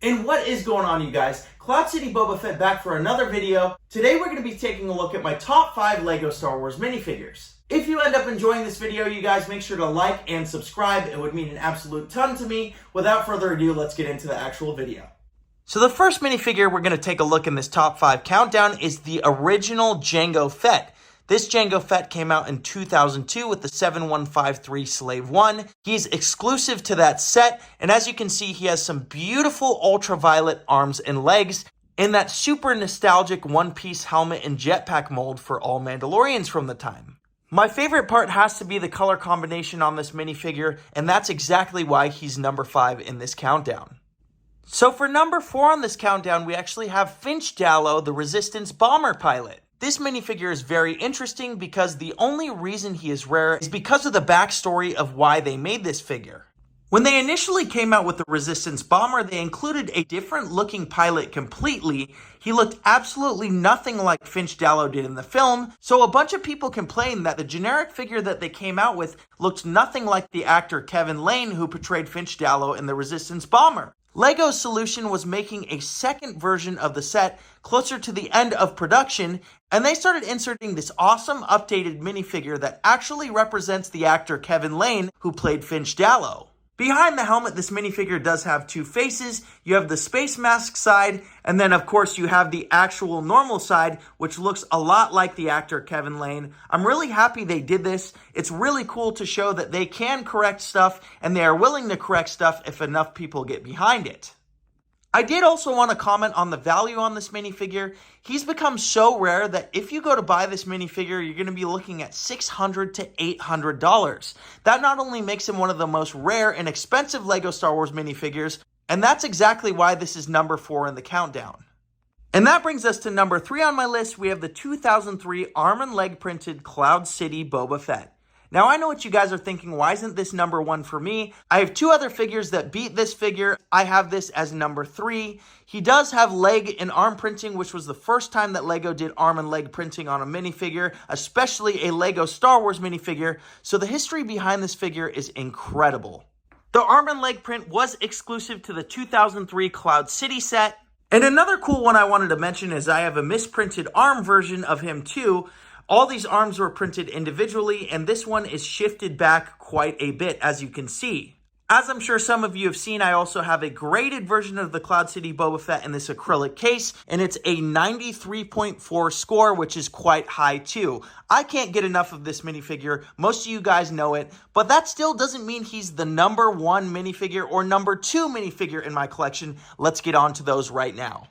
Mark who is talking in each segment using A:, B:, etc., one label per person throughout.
A: And what is going on, you guys? Cloudcitybobafett back for another video. Today we're going to be taking a look at my top 5 Lego Star Wars minifigures. If you end up enjoying this video, you guys make sure to like and subscribe. It would mean an absolute ton to me. Without further ado, let's get into the actual video. So the first minifigure we're going to take a look in this top 5 countdown is the original Jango Fett. This Jango Fett came out in 2002 with the 7153 Slave 1. He's exclusive to that set, and as you can see, he has some beautiful ultraviolet arms and legs, and that super nostalgic one-piece helmet and jetpack mold for all Mandalorians from the time. My favorite part has to be the color combination on this minifigure, and that's exactly why he's number 5 in this countdown. So for number 4 on this countdown, we actually have Finch Dallow, the Resistance bomber pilot. This minifigure is very interesting because the only reason he is rare is because of the backstory of why they made this figure. When they initially came out with the Resistance bomber, they included a different looking pilot completely. He looked absolutely nothing like Finch Dallow did in the film, so a bunch of people complained that the generic figure that they came out with looked nothing like the actor Kevin Lane who portrayed Finch Dallow in the Resistance bomber. Lego's solution was making a second version of the set closer to the end of production, and they started inserting this awesome updated minifigure that actually represents the actor Kevin Lane who played Finch Dallow. Behind the helmet, this minifigure does have 2 faces. You have the space mask side, and then of course you have the actual normal side, which looks a lot like the actor Kevin Lane. I'm really happy they did this. It's really cool to show that they can correct stuff, and they are willing to correct stuff if enough people get behind it. I did also want to comment on the value on this minifigure. He's become so rare that if you go to buy this minifigure, you're going to be looking at $600 to $800. That not only makes him one of the most rare and expensive Lego Star Wars minifigures, and that's exactly why this is number 4 in the countdown. And that brings us to number 3 on my list. We have the 2003 arm and leg printed Cloudcitybobafett. Now, I know what you guys are thinking, why isn't this number 1 for me? I have 2 other figures that beat this figure. I have this as number 3. He does have leg and arm printing, which was the first time that Lego did arm and leg printing on a minifigure, especially a Lego Star Wars minifigure, so the history behind this figure is incredible. The arm and leg print was exclusive to the 2003 Cloud City set. And another cool one I wanted to mention is I have a misprinted arm version of him too. All these arms were printed individually, and this one is shifted back quite a bit, as you can see. As I'm sure some of you have seen, I also have a graded version of the Cloudcitybobafett in this acrylic case, and it's a 93.4 score, which is quite high too. I can't get enough of this minifigure. Most of you guys know it, but that still doesn't mean he's the number 1 minifigure or number 2 minifigure in my collection. Let's get on to those right now.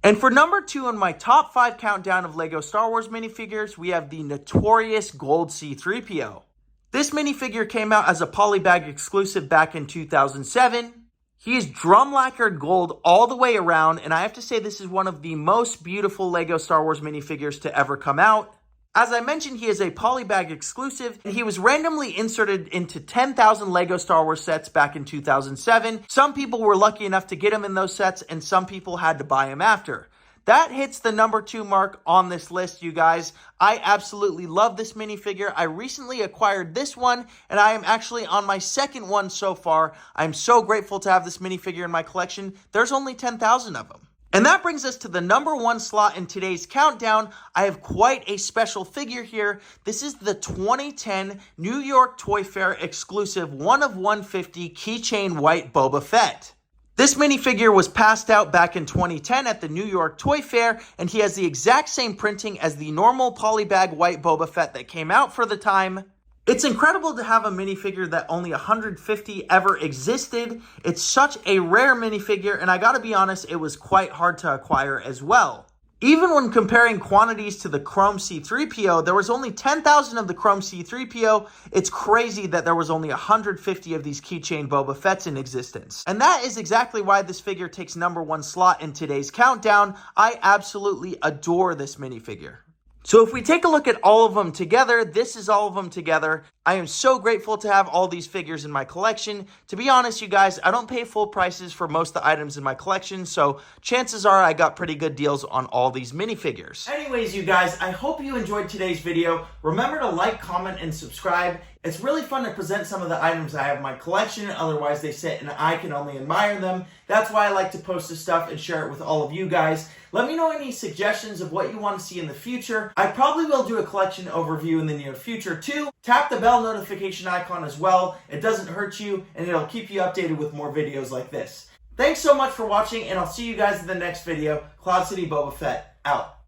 A: And for number 2 on my top 5 countdown of Lego Star Wars minifigures, we have the notorious gold C-3PO. This minifigure came out as a polybag exclusive back in 2007. He is drum lacquered gold all the way around, and I have to say this is one of the most beautiful Lego Star Wars minifigures to ever come out. As I mentioned, he is a polybag exclusive, and he was randomly inserted into 10,000 Lego Star Wars sets back in 2007. Some people were lucky enough to get him in those sets, and some people had to buy him after. That hits the number 2 mark on this list, you guys. I absolutely love this minifigure. I recently acquired this one, and I am actually on my second one so far. I'm so grateful to have this minifigure in my collection. There's only 10,000 of them. And that brings us to the number 1 slot in today's countdown. I have quite a special figure here. This is the 2010 New York Toy Fair exclusive 1 of 150 keychain white Boba Fett. This minifigure was passed out back in 2010 at the New York Toy Fair, and he has the exact same printing as the normal polybag white Boba Fett that came out for the time. It's incredible to have a minifigure that only 150 ever existed. It's such a rare minifigure, and I gotta be honest, it was quite hard to acquire as well. Even when comparing quantities to the Chrome C-3PO, there was only 10,000 of the Chrome C-3PO. It's crazy that there was only 150 of these keychain Boba Fetts in existence. And that is exactly why this figure takes number 1 slot in today's countdown. I absolutely adore this minifigure. So if we take a look at all of them together, this is all of them together. I am so grateful to have all these figures in my collection. To be honest, you guys, I don't pay full prices for most of the items in my collection, so chances are I got pretty good deals on all these minifigures. Anyways, you guys, I hope you enjoyed today's video. Remember to like, comment, and subscribe. It's really fun to present some of the items I have in my collection, otherwise they sit and I can only admire them. That's why I like to post this stuff and share it with all of you guys. Let me know any suggestions of what you want to see in the future. I probably will do a collection overview in the near future too. Tap the bell notification icon as well. It doesn't hurt you and it'll keep you updated with more videos like this. Thanks so much for watching and I'll see you guys in the next video. Cloud City Boba Fett out.